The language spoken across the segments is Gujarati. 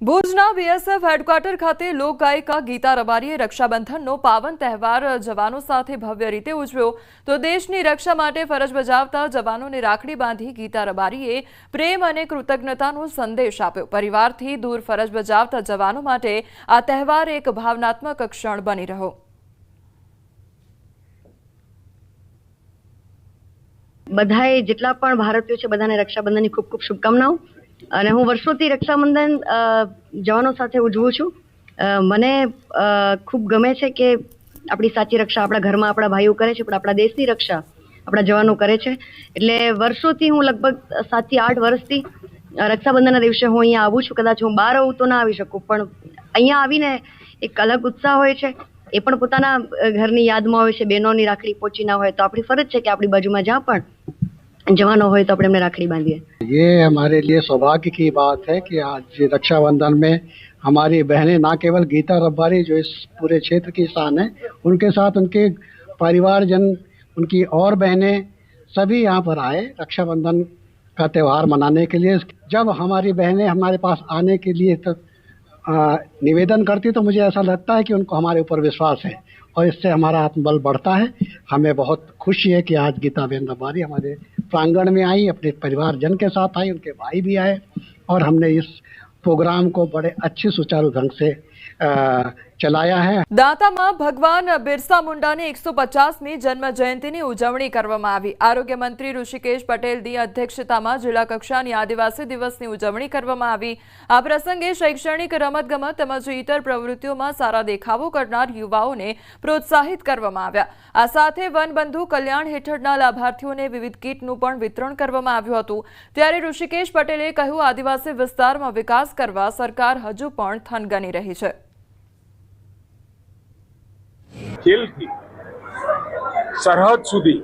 ભુજના બીએસએફ હેડક્વાર્ટર ખાતે લોકગાયિકા ગીતા રબારીએ રક્ષાબંધનનો પાવન તહેવાર જવાનો સાથે ભવ્ય રીતે ઉજવ્યો તો દેશની રક્ષા માટે ફરજ બજાવતા જવાનોને રાખડી બાંધી ગીતા રબારીએ પ્રેમ અને કૃતજ્ઞતાનો સંદેશ આપ્યો। પરિવારથી દૂર ફરજ બજાવતા જવાનો માટે આ તહેવાર એક ભાવનાત્મક ક્ષણ બની રહ્યો। બધાએ જેટલા પણ ભારતીયો છે બધાને રક્ષાબંધનની ખૂબ ખૂબ શુભકામનાઓ। અને હું વર્ષોથી રક્ષાબંધન જવાનો સાથે ઉજવું છું। મને ખૂબ ગમે છે કે આપણી સાચી રક્ષા આપણા ઘરમાં આપણા ભાઈઓ કરે છે, પણ આપણા દેશની રક્ષા આપણા જવાનો કરે છે। એટલે વર્ષોથી હું લગભગ 7 થી 8 વર્ષથી રક્ષાબંધનના દિવસે હું અહીંયા આવું છું। કદાચ હું બહાર આવું તો ના આવી શકું, પણ અહીંયા આવીને એક અલગ ઉત્સાહ હોય છે। એ પણ પોતાના ઘરની યાદમાં હોય છે। બહેનોની રાખડી પહોંચી ના હોય તો આપણી ફરજ છે કે આપણી બાજુમાં જ્યાં પણ जवानों हो तो अपने हमने राखड़ी बांधी है। ये हमारे लिए सौभाग्य की बात है कि आज रक्षाबंधन में हमारी बहनें ना केवल गीता रबारी जो इस पूरे क्षेत्र की शान है, उनके साथ उनके परिवारजन, उनकी और बहनें सभी यहाँ पर आए रक्षाबंधन का त्यौहार मनाने के लिए। जब हमारी बहनें हमारे पास आने के लिए तो निवेदन करती तो मुझे ऐसा लगता है कि उनको हमारे ऊपर विश्वास है और इससे हमारा आत्मबल बढ़ता है। हमें बहुत खुशी है कि आज गीता बहन रबारी हमारे प्रांगण में आई, अपने परिवारजन के साथ आई, उनके भाई भी आए और हमने इस प्रोग्राम को बड़े अच्छे सुचारू ढंग से चलाया है। દાંતામાં ભગવાન બિરસા મુંડાની 150મી જન્મ જયંતિની ઉજવણી કરવામાં આવી। આરોગ્ય મંત્રી ઋષિકેશ પટેલની અધ્યક્ષતામાં જિલ્લા કક્ષાની આદિવાસી દિવસની ઉજવણી કરવામાં આવી। આ પ્રસંગે શૈક્ષણિક, રમતગમત તેમજ ઇતર પ્રવૃત્તિઓમાં સારા દેખાવો કરનાર યુવાઓને પ્રોત્સાહિત કરવામાં આવ્યા। આ સાથે વનબંધુ કલ્યાણ હેઠળના લાભાર્થીઓને વિવિધ કીટનું પણ વિતરણ કરવામાં આવ્યું હતું। ત્યારે ઋષિકેશ પટેલે કહ્યું, આદિવાસી વિસ્તારમાં વિકાસ કરવા સરકાર હજુ પણ થનગની રહી છે। ખેલથી સરહદ સુધી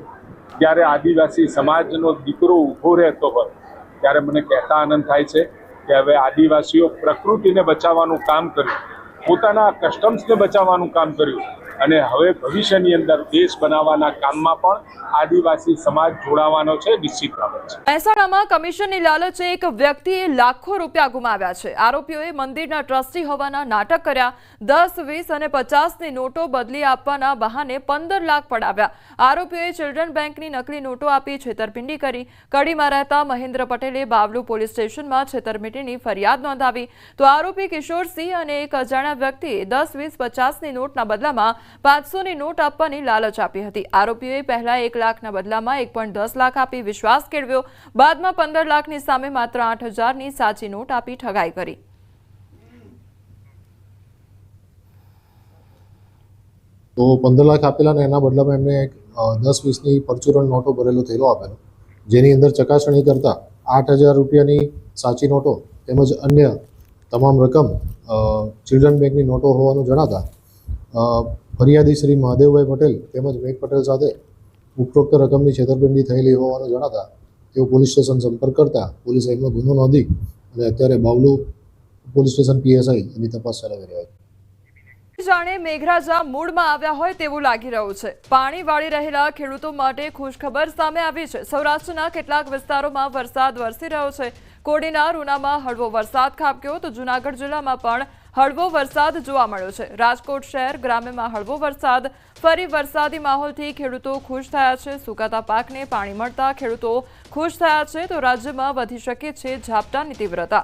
જ્યારે આદિવાસી સમાજનો દીકરો ઊભો રહેતો હોય ત્યારે મને કહેતા આનંદ થાય છે કે હવે આદિવાસીઓ પ્રકૃતિને બચાવવાનું કામ કર્યું, પોતાના કસ્ટમ્સને બચાવવાનું કામ કર્યું અને હવે ભવિષ્યની અંદર દેશ બનાવવાના કામમાં પણ આદિવાસી સમાજ જોડાવાનો છે, નિશ્ચિત બાબત છે। મહેસાણામાં કમિશનની લાલચે એક વ્યક્તિએ લાખો રૂપિયા ગુમાવ્યા છે। આરોપીઓએ મંદિરના ટ્રસ્ટી હોવાના નાટક કર્યા। 10, 20 અને 50ની નોટો બદલી આપવાના બહાને 15 લાખ પડાવ્યા। આરોપીઓએ ચિલ્ડ્રન બેંકની નકલી નોટો આપી છેતરપિંડી કરી। કડીમાં રહેતા મહેન્દ્ર પટેલે બાવલુ પોલીસ સ્ટેશનમાં છેતરપિંડીની ફરિયાદ નોંધાવી તો આરોપી કિશોરસિંહ અને એક અજાણ્યા વ્યક્તિએ 10, 20, 50ની નોટના બદલામાં 500ની નોટ આપવાની લાલચ આપી હતી। આરોપીઓએ પહેલા 1 લાખના બદલામાં 1.10 લાખ આપી વિશ્વાસ કેળવ્યો। બાદમાં 15 લાખની સામે માત્ર 8,000ની સાચી નોટ આપી ઠગાઈ કરી। તો 15 લાખ આપેલા ને એના બદલામાં એમને 10-20ની પરચુરણ નોટો ભરેલો થયેલો આપેલો, જેની અંદર ચકાસણી કરતા 8,000 રૂપિયાની સાચી નોટો તેમજ અન્ય તમામ રકમ ચિલ્ડ્રન બેંકની નોટો હોવાનું જણાતા ફરિયાદી શ્રી મહાદેવભાઈ પટેલ તેમજ મેઘ પટેલ સાથે ઉપરોક્ત રકમની છેતરપિંડી થયેલી હોવાનું જણાતા તેઓ પોલીસ સ્ટેશન સંપર્ક કરતા પોલીસે એમનો ગુનો નોંધી અને અત્યારે બાવલુ પોલીસ સ્ટેશન પીએસઆઈ એની તપાસ ચલાવી રહ્યા છે। જાણે મેઘરાજા મૂળમાં આવ્યા હોય તેવું લાગી રહ્યું છે। પાણી વાળી રહેલા ખેડૂતો માટે ખુશખબર સામે આવી છે। સૌરાષ્ટ્રના કેટલાક વિસ્તારોમાં વરસાદ વરસી રહ્યો છે। કોડીનાર, ઉનામાં હળવો વરસાદ ખાબક્યો તો જૂનાગઢ જિલ્લામાં પણ હળવો વરસાદ જોવા મળ્યો છે। રાજકોટ શહેર ગ્રામ્યમાં હળવો વરસાદ, ફરી વરસાદી માહોલથી ખેડૂતો ખુશ થયા છે। સુકાતા પાકને પાણી મળતા ખેડૂતો ખુશ થયા છે તો રાજ્યમાં વધી શકે છે ઝાપટાની તીવ્રતા।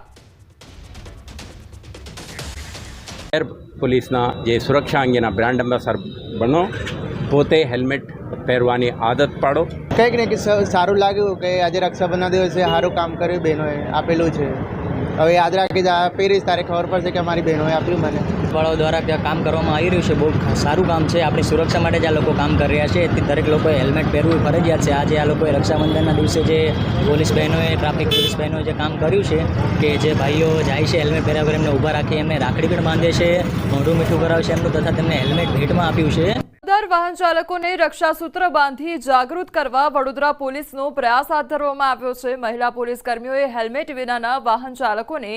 એર પોલીસના જે સુરક્ષા અંગેના બ્રાન્ડ એમ્બેસેડર બનો, પોતે હેલ્મેટ પહેરવાની આદત પાડો। કંઈક ને કે સારું લાગ્યું કે આજે રક્ષાબંધન દિવસે સારું કામ કર્યું, બહેનોએ આપેલું છે। હવે યાદ રાખી પહેરીશ તારે ખબર પડશે કે અમારી બહેનોએ આપ્યું મને। વાળાઓ દ્વારા ત્યાં કામ કરવામાં આવી રહ્યું છે, બહુ સારું કામ છે। આપણી સુરક્ષા માટે જે આ લોકો કામ કરી રહ્યા છે તે દરેક લોકોએ હેલ્મેટ પહેરવું ફરજિયાત છે। આજે આ લોકોએ રક્ષાબંધનના દિવસે જે પોલીસ બહેનોએ, ટ્રાફિક પોલીસ બહેનોએ જે કામ કર્યું છે કે જે ભાઈઓ જાય છે હેલ્મેટ પહેર્યા વગર એમને ઊભા રાખી એમને રાખડી પણ બાંધે છે, મોઢું મીઠું કરાવે છે એમનું તથા તેમને હેલ્મેટ ભેટમાં આપ્યું છે। દર વાહન ચાલકોને રક્ષાસૂત્ર બાંધી જાગૃત કરવા વડોદરા પોલીસનો પ્રયાસ હાથ ધરવામાં આવ્યો છે। મહિલા પોલીસ કર્મીઓએ હેલ્મેટ વિનાના વાહન ચાલકોને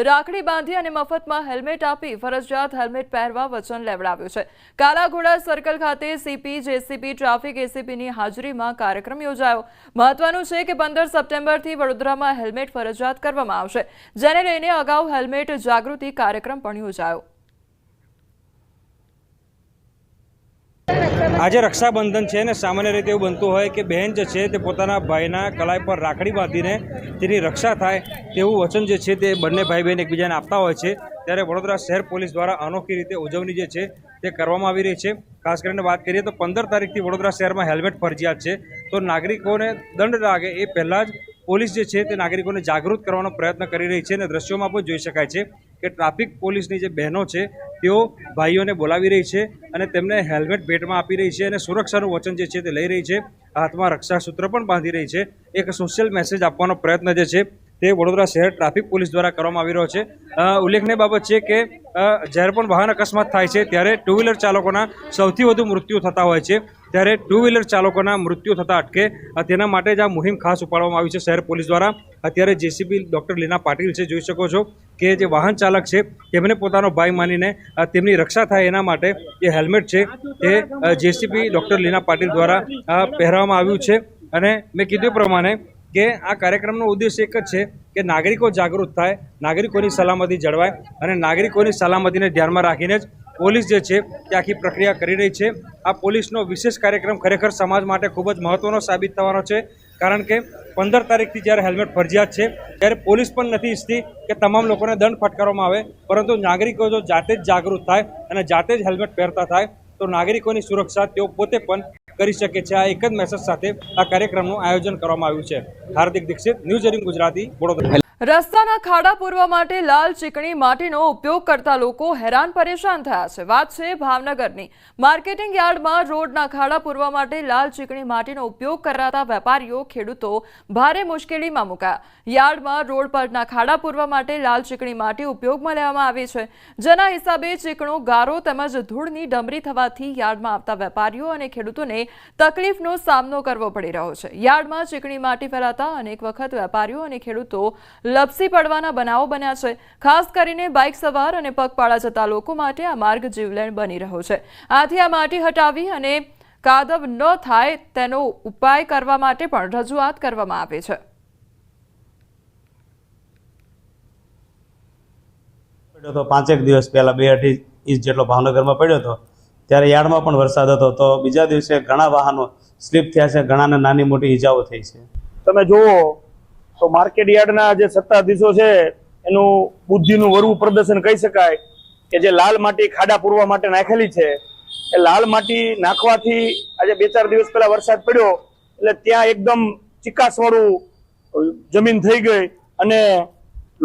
રાખડી બાંધી અને મફતમાં હેલ્મેટ આપી ફરજિયાત હેલ્મેટ પહેરવા વચન લેવડાવ્યું છે। કાલાઘોડા સર્કલ ખાતે સીપી, જેસીપી, ટ્રાફિક એસીપીની હાજરીમાં કાર્યક્રમ યોજાયો। મહત્વનું છે કે 15 સપ્ટેમ્બરથી વડોદરામાં હેલ્મેટ ફરજિયાત કરવામાં આવશે, જેને લઈને અગાઉ હેલ્મેટ જાગૃતિ કાર્યક્રમ પણ યોજાયો। આજે રક્ષાબંધન છે ને સામાન્ય રીતે એવું બનતું હોય કે બહેન જે છે તે પોતાના ભાઈના કલાઈ પર રાખડી બાંધીને તેની રક્ષા થાય તેવું વચન જે છે તે બંને ભાઈ બહેન એકબીજાને આપતા હોય છે। ત્યારે વડોદરા શહેર પોલીસ દ્વારા અનોખી રીતે ઉજવણી જે છે તે કરવામાં આવી રહી છે। ખાસ કરીને વાત કરીએ તો 15 તારીખથી વડોદરા શહેરમાં હેલ્મેટ ફરજિયાત છે, તો નાગરિકોને દંડ લાગે એ પહેલાં જ પોલીસ જે છે તે નાગરિકોને જાગૃત કરવાનો પ્રયત્ન કરી રહી છે। અને દ્રશ્યોમાં પણ જોઈ શકાય છે કે ટ્રાફિક પોલીસની જે બહેનો છે તેઓ ભાઈઓને બોલાવી રહી છે અને તેમને હેલ્મેટ ભેટમાં આપી રહી છે અને સુરક્ષાનું વચન જે છે તે લઈ રહી છે, હાથમાં રક્ષાસૂત્ર પણ બાંધી રહી છે। એક સોશિયલ મેસેજ આપવાનો પ્રયત્ન જે છે તે વડોદરા શહેર ટ્રાફિક પોલીસ દ્વારા કરવામાં આવી રહ્યો છે। ઉલ્લેખનીય બાબત છે કે જ્યારે પણ વાહન અકસ્માત થાય છે ત્યારે ટુ વ્હીલર ચાલકોના સૌથી વધુ મૃત્યુ થતા હોય છે, ત્યારે ટુ વ્હીલર ચાલકોના મૃત્યુ થતા અટકે તેના માટે જ આ મુહિમ ખાસ ઉપાડવામાં આવી છે શહેર પોલીસ દ્વારા। અત્યારે જેસીપી ડૉક્ટર લીના પાટીલ છે, જોઈ શકો છો કે જે વાહન ચાલક છે તેમને પોતાનો ભાઈ માનીને તેમની રક્ષા થાય એના માટે જે હેલ્મેટ છે તે જેસીપી ડૉક્ટર લીના પાટીલ દ્વારા પહેરવામાં આવ્યું છે। અને મેં કીધું પ્રમાણે કે આ કાર્યક્રમનો ઉદ્દેશ એક જ છે કે નાગરિકો જાગૃત થાય, નાગરિકોની સલામતી જળવાય અને નાગરિકોની સલામતીને ધ્યાનમાં રાખીને જ પોલીસ જે છે તે આખી પ્રક્રિયા કરી રહી છે। આ પોલીસનો વિશેષ કાર્યક્રમ ખરેખર સમાજ માટે ખૂબ જ મહત્ત્વનો સાબિત થવાનો છે, કારણ કે 15 તારીખથી જ્યારે હેલ્મેટ ફરજિયાત છે ત્યારે પોલીસ પણ નથી ઈચ્છતી કે તમામ લોકોને દંડ ફટકારવામાં આવે, પરંતુ નાગરિકો જો જાતે જ જાગૃત થાય અને જાતે જ હેલ્મેટ પહેરતા થાય તો નાગરિકોની સુરક્ષા તેઓ પોતે પણ કરી શકે છે। આ એક જ મેસેજ સાથે આ કાર્યક્રમનું આયોજન કરવામાં આવ્યું છે। હાર્દિક દીક્ષિત, ન્યૂઝ 18 ગુજરાતી, વડોદરા। રસ્તાના ખાડા પૂરવા માટે લાલ ચીકણી માટીનો ઉપયોગ કરતા લોકો હેરાન પરેશાન થયા છે। વાત છે ભાવનગરની। માર્કેટિંગ યાર્ડમાં રોડના ખાડા પૂરવા માટે લાલ ચીકણી માટીનો ઉપયોગ કરાતા વેપારીઓ, ખેડૂતો ભારે મુશ્કેલીમાં મુકાયા। યાર્ડમાં રોડ પરના ખાડા પૂરવા માટે લાલ ચીકણી માટી ઉપયોગમાં લેવામાં આવી છે, જેના હિસાબે ચીકણો, ગારો તેમજ ધૂળની ડમરી થવાથી યાર્ડમાં આવતા વેપારીઓ અને ખેડૂતોને તકલીફનો સામનો કરવો પડી રહ્યો છે। યાર્ડમાં ચીકણી માટી ફેલાતા અનેક વખત વેપારીઓ અને ખેડૂતો લપસી પડવાના બનાવો બન્યા છે। ખાસ કરીને બાઇક સવાર અને પગપાળા જતા લોકો માટે આ માર્ગ જીવલેણ બની રહ્યો છે। આથી આ માટી હટાવી અને કાદવ ન થાય તેનો ઉપાય કરવા માટે પણ રજૂઆત કરવામાં આવી છે। તો 5 દિવસ પહેલા 2-2.5 ઇંચ જેટલો ભાવનગરમાં પડ્યો હતો, ત્યારે યાર્ડમાં પણ વરસાદ હતો, તો બીજા દિવસે ઘણા વાહનો સ્લીપ થયા છે, ઘણાને નાની મોટી ઈજાઓ થઈ છે। તમે જુઓ તો માર્કેટ યાર્ડના જે સત્તાધીશો છે એનું બુદ્ધિનું વરવું પ્રદર્શન કહી શકાય કે જે લાલ માટી ખાડા પૂરવા માટે નાખેલી છે, એ લાલ માટી નાખવાથી આજે 2-4 દિવસ પહેલા વરસાદ પડ્યો એટલે ત્યાં એકદમ ચીકાસવાળું જમીન થઈ ગઈ અને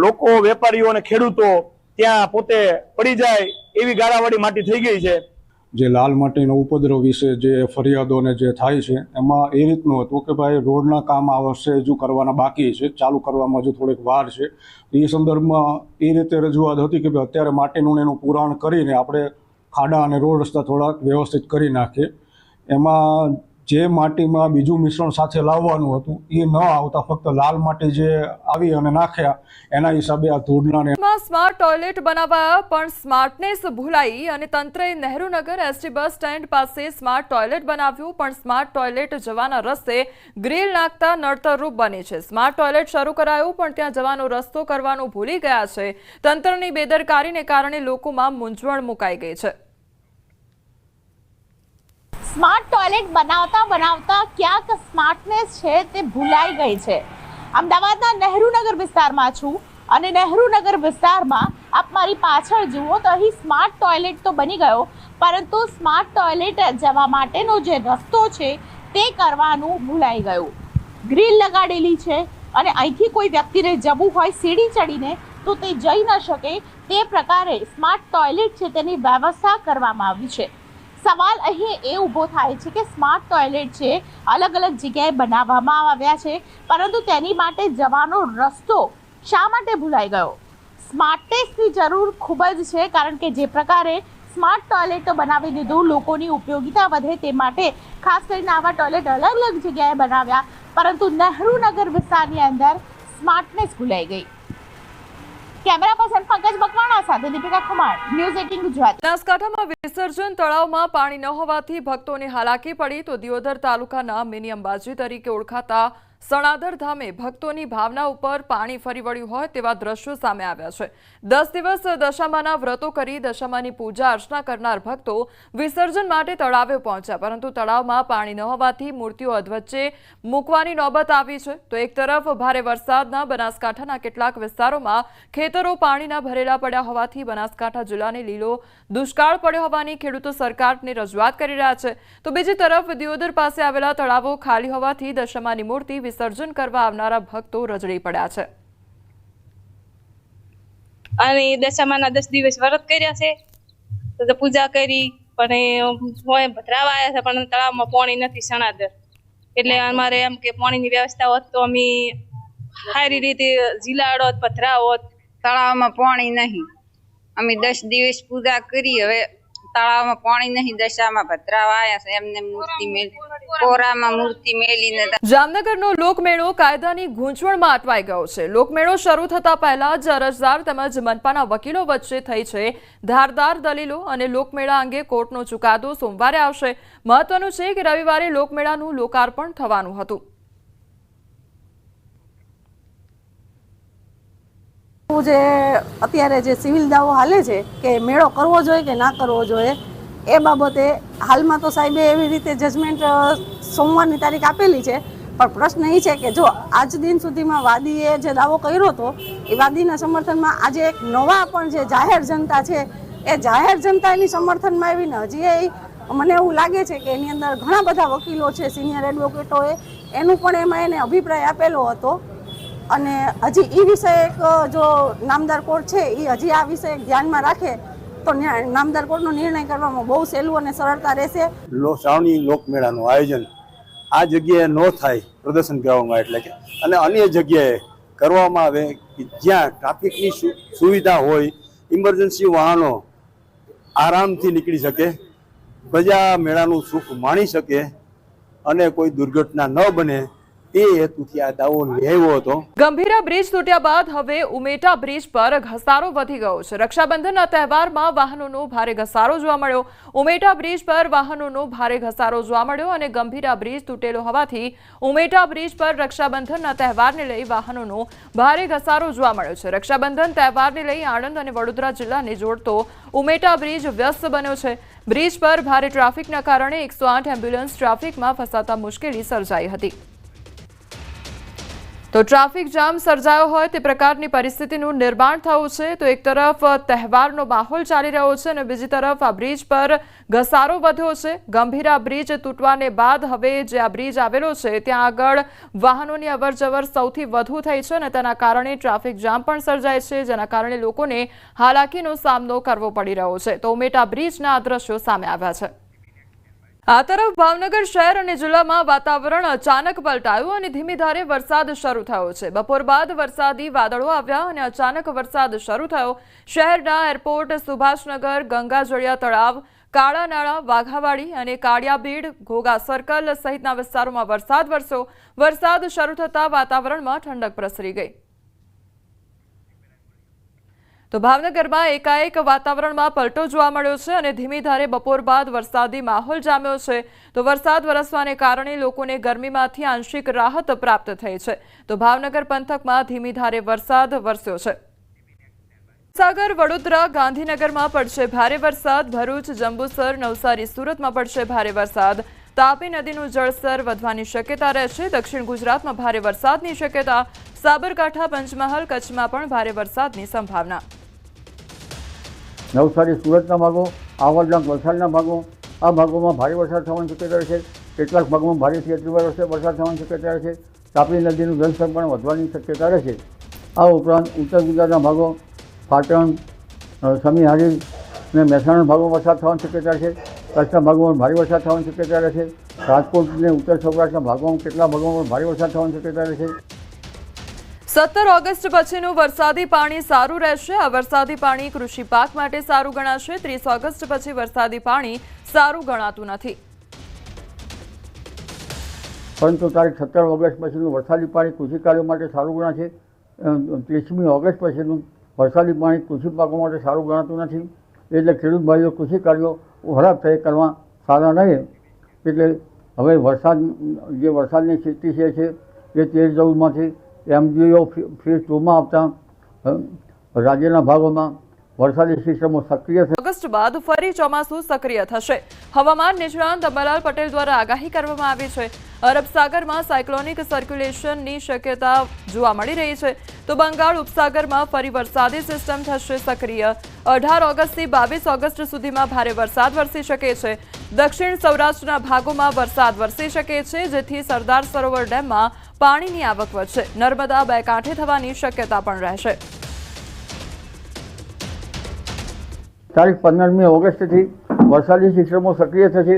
લોકો, વેપારીઓ અને ખેડૂતો ત્યાં પોતે પડી જાય એવી ગાળાવાળી માટી થઈ ગઈ છે। જે લાલ માટીનો ઉપદ્રવ વિશે જે ફરિયાદોને જે થાય છે એમાં એ રીતનું હતું કે ભાઈ રોડના કામ આ વર્ષે હજુ કરવાના બાકી છે, ચાલુ કરવામાં હજુ થોડીક વાર છે। એ સંદર્ભમાં એ રીતે રજૂઆત હતી કે ભાઈ અત્યારે માટીનું એનું પુરાણ કરીને આપણે ખાડા અને રોડ રસ્તા થોડાક વ્યવસ્થિત કરી નાખીએ। એમાં જે માટીમાં બીજું મિશ્રણ સાથે લાવવાનું હતું એ ન આવતા ફક્ત લાલ માટી જે આવી અને નાખ્યા એના હિસાબે આ ધૂળના સ્માર્ટ ટોયલેટ બનાવાયા પણ સ્માર્ટનેસ ભૂલાઈ અને તંત્રએ નહેરુનગર એસટી બસ સ્ટેન્ડ પાસે સ્માર્ટ ટોયલેટ બનાવ્યું, પણ સ્માર્ટ ટોયલેટ જવાના રસ્તે ગ્રીલ નાખતા નડતરરૂપ બની છે। સ્માર્ટ ટોયલેટ શરૂ કરાયું પણ ત્યાં જવાનો રસ્તો કરવાનું ભૂલી ગયા છે। તંત્રની બેદરકારીને કારણે લોકોમાં મૂંઝવણ મુકાઈ ગઈ છે। સ્માર્ટ ટોયલેટ બનાવતા ક્યાંક સ્માર્ટનેસ છે તે ભૂલાઈ ગઈ છે। અમદાવાદના નહેરુનગર વિસ્તારમાં છું અને નહેરુનગર વિસ્તારમાં આપ મારી પાછળ જુઓ તો અહીં સ્માર્ટ ટોયલેટ તો બની ગયો, પરંતુ સ્માર્ટ ટોયલેટ જવા માટેનો જે રસ્તો છે તે કરવાનું ભૂલાઈ ગયું। ગ્રીલ લગાડેલી છે અને અહીંથી કોઈ વ્યક્તિને જવું હોય સીડી ચડીને તો તે જઈ ન શકે તે પ્રકારે સ્માર્ટ ટોયલેટ છે તેની વ્યવસ્થા કરવામાં આવી છે। સવાલ અહીં એ ઊભો થાય છે કે સ્માર્ટ ટોયલેટ છે અલગ અલગ જગ્યાએ બનાવવામાં આવ્યા છે, પરંતુ તેની માટે જવાનો રસ્તો શા માટે ભૂલાઈ ગયો? સ્માર્ટનેસની જરૂર ખૂબ જ છે, કારણ કે જે પ્રકારે સ્માર્ટ ટોયલેટ તો બનાવી દીધું, લોકોની ઉપયોગિતા વધે તે માટે ખાસ કરીને આવા ટોયલેટ અલગ અલગ જગ્યાએ બનાવ્યા, પરંતુ નહેરુનગર વિસ્તારની અંદર સ્માર્ટનેસ ભૂલાઈ ગઈ. કેમેરા પર્સન પંકજ મકવાણા સાથે દીપિકા કુમાર, ન્યૂઝ 18 ગુજરાત. બનાસકાંઠામાં વિસર્જન તળાવમાં પાણી ન હોવાથી ભક્તોને હાલાકી પડી તો દિયોદર તાલુકાના મિની અંબાજી તરીકે ઓળખાતા સણાદર ધામે ભક્તોની ભાવના ઉપર પાણી ફરી વળ્યું હોય તેવા દ્રશ્યો સામે આવ્યા છે. 10 દિવસ દશામાના વ્રતો કરી દશામાની પૂજા અર્ચના કરનાર ભક્તો વિસર્જન માટે તળાવે પહોંચ્યા, પરંતુ તળાવમાં પાણી ન હોવાથી મૂર્તિઓ અધવચ્ચે મૂકવાની નોબત આવી છે. તો એક તરફ ભારે વરસાદના બનાસકાંઠાના કેટલાક વિસ્તારોમાં ખેતરો પાણીના ભરેલા પડ્યા હોવાથી બનાસકાંઠા જિલ્લાને લીલો દુષ્કાળ પડ્યો હોવાની ખેડૂતો સરકારને રજૂઆત કરી રહ્યા છે. તો બીજી તરફ દિયોદર પાસે આવેલા તળાવો ખાલી હોવાથી દશામાની મૂર્તિ વિસર્જન કરવા આવનારા ભક્તો રજડી પડ્યા છે. અને દશામાના 10 દિવસ વ્રત કર્યા છે, તો પૂજા કરી પણ હોય ભદ્રાવા આવ્યા છે, પણ તળાવમાં પાણી નથી સણાદર, એટલે અમારે એમ કે પાણીની વ્યવસ્થા હોત તો અમે સારી રીતે જીલાડો પધરાવોત. તળાવમાં પાણી નહીં, અમે 10 દિવસ પૂજા કરી, હવે તળાવમાં પાણી નહીં, દશામાં ભદ્રાવા આવ્યા છે, એમને મૂર્તિ મેલી કોરામાં મૂર્તિ મેલીને. જામનગરનો લોકમેળો કાયદાની ગૂંચવણમાં અટવાઈ ગયો છે. લોકમેળો શરૂ થતા પહેલા જ અરજદાર તેમજ મનપાના વકીલો વચ્ચે થઈ છે ધારદાર દલીલો અને લોકમેળા અંગે કોર્ટનો ચુકાદો સોમવારે આવશે. મહત્વનું છે કે રવિવારે લોકમેળાનું લોકાર્પણ થવાનું હતું. જે અત્યારે જે સિવિલ દાવો હાલે છે કે મેળો કરવો જોઈએ કે ના કરવો જોઈએ, એ બાબતે હાલમાં તો સાહેબે એવી રીતે જજમેન્ટ સોમવારની તારીખ આપેલી છે, પણ પ્રશ્ન એ છે કે જો આજ દિન સુધીમાં વાદીએ જે દાવો કર્યો હતો એ વાદીના સમર્થનમાં આજે એક નવા પણ જે જાહેર જનતા છે એ જાહેર જનતાની સમર્થનમાં આવીને હજી મને એવું લાગે છે કે એની અંદર ઘણા બધા વકીલો છે, સિનિયર એડવોકેટોએ એનું પણ એમાં એને અભિપ્રાય આપેલો હતો. અને હજી એ વિષય એક જો નામદાર કોર્ટ છે એ હજી આ વિષય ધ્યાનમાં રાખે તો નામદાર કોર્ટનો નિર્ણય કરવામાં બહુ સહેલું અને સરળતા રહેશે. શ્રાવણી લોકમેળાનું આયોજન આ જગ્યાએ ન થાય પ્રદર્શન ગ્રાઉન્ડમાં, એટલે કે અને અન્ય જગ્યાએ કરવામાં આવે જ્યાં ટ્રાફિકની સુવિધા હોય, ઇમરજન્સી વાહનો આરામથી નીકળી શકે, પ્રજા મેળાનું સુખ માણી શકે અને કોઈ દુર્ઘટના ન બને તે હેતુથી આ દાવો લેવો હતો. ગંભીરા બ્રિજ તૂટ્યા બાદ હવે ઉમેટા બ્રિજ પર ઘસારો વધી ગયો છે. રક્ષાબંધનના તહેવારમાં વાહનોનો ભારે ઘસારો જોવા મળ્યો. ઉમેટા બ્રિજ પર વાહનોનો ભારે ઘસારો જોવા મળ્યો અને ગંભીરા બ્રિજ તૂટેલો હોવાથી ઉમેટા બ્રિજ પર રક્ષાબંધનના તહેવારને લઈ વાહનોનો ભારે ઘસારો જોવા મળ્યો છે. રક્ષાબંધન તહેવારને લઈ આણંદ અને વડોદરા જિલ્લાને જોડતો ઉમેટા બ્રિજ વ્યસ્ત બન્યો છે. બ્રિજ પર ભારે ટ્રાફિકના કારણે 108 એમ્બ્યુલન્સ ટ્રાફિકમાં ફસાતા મુશ્કેલી સર્જાઈ હતી. તો ટ્રાફિક જામ સર્જાયો હોય તે પ્રકારની પરિસ્થિતિનું નિર્માણ થયું છે. તો એક તરફ તહેવારનો માહોલ ચાલી રહ્યો છે અને બીજી તરફ આ બ્રિજ પર ઘસારો વધ્યો છે. ગંભીરા બ્રિજ તૂટવાને બાદ હવે જે આ બ્રિજ આવેલો છે ત્યાં આગળ વાહનોની અવરજવર સૌથી વધુ થઈ છે અને તેના કારણે ટ્રાફિક જામ પણ સર્જાય છે, જેના કારણે લોકોને હાલાકીનો સામનો કરવો પડી રહ્યો છે. તો ઉમેટા બ્રિજના આ દ્રશ્યો સામે આવ્યા છે. આ તરફ ભાવનગર શહેર અને જિલ્લામાં વાતાવરણ અચાનક પલટાયું અને ધીમી ધારે વરસાદ શરૂ થયો છે. બપોર બાદ વરસાદી વાદળો આવ્યા અને અચાનક વરસાદ શરૂ થયો. શહેરના એરપોર્ટ, સુભાષનગર, ગંગાજળિયા તળાવ, કાળા નાળા, વાઘાવાડી અને કાળિયાબીડ, ઘોઘા સર્કલ સહિતના વિસ્તારોમાં વરસાદ વરસ્યો. વરસાદ શરૂ થતાં વાતાવરણમાં ઠંડક પ્રસરી ગઈ. તો ભાવનગરમાં એકાએક વાતાવરણમાં પલટો જોવા મળ્યો છે અને ધીમી ધારે બપોર બાદ વરસાદી માહોલ જામ્યો છે. તો વરસાદ વરસવાને કારણે લોકોને ગરમીમાંથી આંશિક રાહત પ્રાપ્ત થઈ છે. તો ભાવનગર પંથકમાં ધીમી ધારે વરસાદ વરસ્યો છે. સાગર, વડોદરા, ગાંધીનગરમાં પડશે ભારે વરસાદ. ભરૂચ, જંબુસર, નવસારી, સુરતમાં પડશે ભારે વરસાદ. તાપી નદીનું જળસ્તર વધવાની શક્યતા રહેશે. દક્ષિણ ગુજરાતમાં ભારે વરસાદની શક્યતા. સાબરકાંઠા, પંચમહાલ, કચ્છમાં પણ ભારે વરસાદની સંભાવના. નવસારી, સુરતના ભાગો, આવડના, વલસાડના ભાગો, આ ભાગોમાં ભારે વરસાદ થવાની શક્યતા રહેશે. કેટલાક ભાગોમાં ભારેથી અતિભારે વરસાદ થવાની શક્યતા રહેશે. તાપી નદીનું જળસ્તર પણ વધવાની શક્યતા રહેશે. આ ઉપરાંત ઉત્તર ગુજરાતના ભાગો, પાટણ, સમીહારી અને મહેસાણા ભાગોમાં વરસાદ થવાની શક્યતા રહેશે. કચ્છના ભાગોમાં ભારે વરસાદ થવાની શક્યતા રહેશે. રાજકોટ અને ઉત્તર સૌરાષ્ટ્રના ભાગોમાં કેટલાક ભાગોમાં ભારે વરસાદ થવાની શક્યતા રહેશે. 17 ઓગસ્ટ પછીનું વરસાદી પાણી સારું રહેશે. આ વરસાદી પાણી કૃષિ પાક માટે સારું ગણાશે. 30 ઓગસ્ટ પછી વરસાદી પાણી સારું ગણાતું નથી. પરંતુ તારીખ 17 ઓગસ્ટ પછીનું વરસાદી પાણી કૃષિ કાર્યો માટે સારું ગણાશે. 30મી ઓગસ્ટ પછીનું વરસાદી પાણી કૃષિ પાકો માટે સારું ગણાતું નથી. એટલે ખેડૂત ભાઈઓ કૃષિ કાર્યો ખરાબ થઈ કરવા સારા રહે. એટલે હવે વરસાદની સ્થિતિ છે એ 13-14માંથી MGO ફેઝ 2માં આવતા રાજ્યના ભાગોમાં વરસાદી સિસ્ટમો સક્રિય થઈ. ઓગસ્ટ બાદ ફરી ચોમાસું સક્રિય થશે. હવામાન નિષ્ણાંત અંબાલાલ પટેલ દ્વારા આગાહી કરવામાં આવી છે. અરબ સાગરમાં સાયક્લોનિક સર્ક્યુલેશનની શક્યતા જોવા મળી રહી છે. તો બંગાળ ઉપસાગરમાં ફરી વરસાદી સિસ્ટમ થશે સક્રિય. 18 ઓગસ્ટથી 22 ઓગસ્ટ સુધીમાં ભારે વરસાદ વરસી શકે છે. દક્ષિણ સૌરાષ્ટ્રના ભાગોમાં વરસાદ વરસી શકે છે, જેથી સરદાર સરોવર ડેમમાં પાણીની આવક વધશે. નર્મદા બે કાંઠે થવાની શક્યતા પણ રહેશે. તારીખ 15મી ઓગસ્ટથી વરસાદી સિસ્ટમો સક્રિય થશે.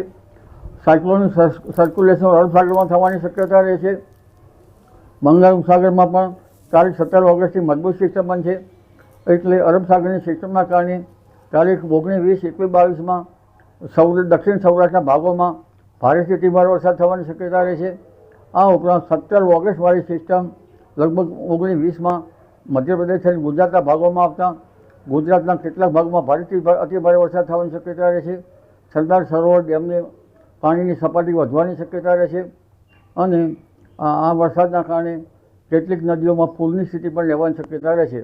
સાયક્લોનિક સર્ક્યુલેશન અરબ સાગરમાં થવાની શક્યતા રહેશે. બંગાળ ઉપસાગરમાં પણ તારીખ 17 ઓગસ્ટથી મજબૂત સિસ્ટમ બનશે. એટલે અરબ સાગરની સિસ્ટમના કારણે તારીખ 19, 20, 21, 22માં દક્ષિણ સૌરાષ્ટ્રના ભાગોમાં ભારેથી ધીમારો વરસાદ થવાની શક્યતા રહેશે. આ ઉપરાંત 17 ઓગસ્ટવાળી સિસ્ટમ લગભગ 19, 20માં મધ્યપ્રદેશ અને ગુજરાતના ભાગોમાં આવતા ગુજરાતના કેટલાક ભાગમાં ભારેથી અતિભારે વરસાદ થવાની શક્યતા રહેશે. સરદાર સરોવર ડેમને પાણીની સપાટી વધવાની શક્યતા રહેશે. અને આ વરસાદના કારણે કેટલીક નદીઓમાં પૂરની સ્થિતિ પણ રહેવાની શક્યતા રહેશે.